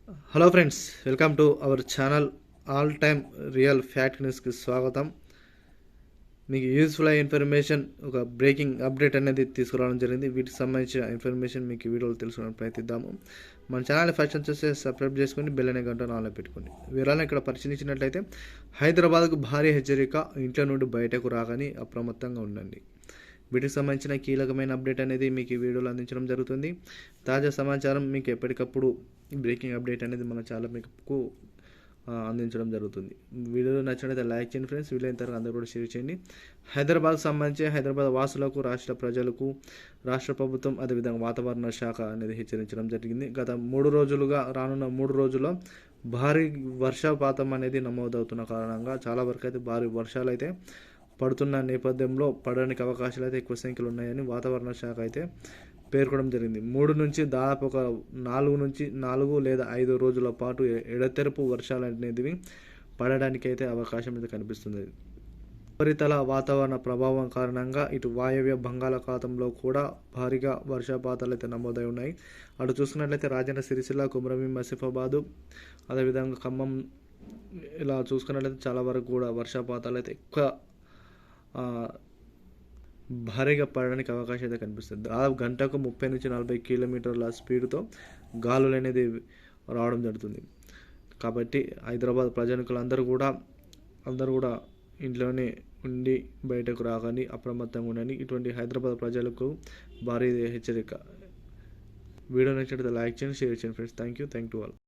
Hello friends, welcome to our channel. All time real fact న్యూస్కి స్వాగతం. మీకు useful అయ్యే ఇన్ఫర్మేషన్, ఒక బ్రేకింగ్ అప్డేట్ అనేది తీసుకురావడం జరిగింది. వీటికి సంబంధించిన ఇన్ఫర్మేషన్ మీకు వీడియోలో తెలుసుకోవడానికి ప్రయత్నిద్దాము. మన ఛానల్ని ఫస్ట్ చూస్తే సబ్స్క్రైబ్ చేసుకొని బెల్ అనే గంట ఆన్లో పెట్టుకోండి. వివరాలను ఇక్కడ పరిశీలించినట్లయితే, హైదరాబాద్కు భారీ హెచ్చరిక, ఇంట్లో నుండి బయటకు రాగానే అప్రమత్తంగా ఉండండి. వీటికి సంబంధించిన కీలకమైన అప్డేట్ అనేది మీకు ఈ వీడియోలో అందించడం జరుగుతుంది. తాజా సమాచారం మీకు ఎప్పటికప్పుడు బ్రేకింగ్ అప్డేట్ అనేది మన ఛానల్ మీకు అందించడం జరుగుతుంది. వీడియో నచ్చినట్లయితే లైక్ చేయండి ఫ్రెండ్స్. వీలైన తర్వాత అందరూ కూడా షేర్ చేయండి. హైదరాబాద్కు సంబంధించి హైదరాబాద్ వాసులకు, రాష్ట్ర ప్రజలకు రాష్ట్ర ప్రభుత్వం అదేవిధంగా వాతావరణ శాఖ అనేది హెచ్చరించడం జరిగింది. గత 3 రోజులుగా రానున్న 3 రోజుల్లో భారీ వర్షపాతం అనేది నమోదవుతున్న కారణంగా చాలా వరకు అయితే భారీ వర్షాలు అయితే పడుతున్న నేపథ్యంలో పడడానికి అవకాశాలు అయితే ఎక్కువ సంఖ్యలో ఉన్నాయని వాతావరణ శాఖ అయితే పేర్కొనడం జరిగింది. 3 నుంచి దాదాపు ఒక 4 లేదా 5 రోజుల పాటు ఎడతెరపు వర్షాలు అనేవి పడడానికి అయితే అవకాశం అయితే కనిపిస్తుంది. ఉపరితల వాతావరణ ప్రభావం కారణంగా ఇటు వాయవ్య బంగాళాఖాతంలో కూడా భారీగా వర్షపాతాలు అయితే నమోదై ఉన్నాయి. అటు చూసుకున్నట్లయితే రాజన్న సిరిసిల్ల, కుమ్రభీం, ఆసిఫాబాదు, అదేవిధంగా ఖమ్మం, ఇలా చూసుకున్నట్లయితే చాలా వరకు కూడా వర్షపాతాలు అయితే ఎక్కువ భారీగా పడడానికి అవకాశం అయితే కనిపిస్తుంది. దాదాపు గంటకు 30 నుంచి 40 కిలోమీటర్ల స్పీడ్తో గాలులు అనేది రావడం జరుగుతుంది. కాబట్టి హైదరాబాద్ ప్రజానికులందరూ కూడా ఇంట్లోనే ఉండి బయటకు రాగానే అప్రమత్తంగా ఉండని ఇటువంటి హైదరాబాద్ ప్రజలకు భారీ హెచ్చరిక. వీడియో నచ్చినట్లయితే లైక్ చేయండి, షేర్ చేయండి ఫ్రెండ్స్. Thank you all.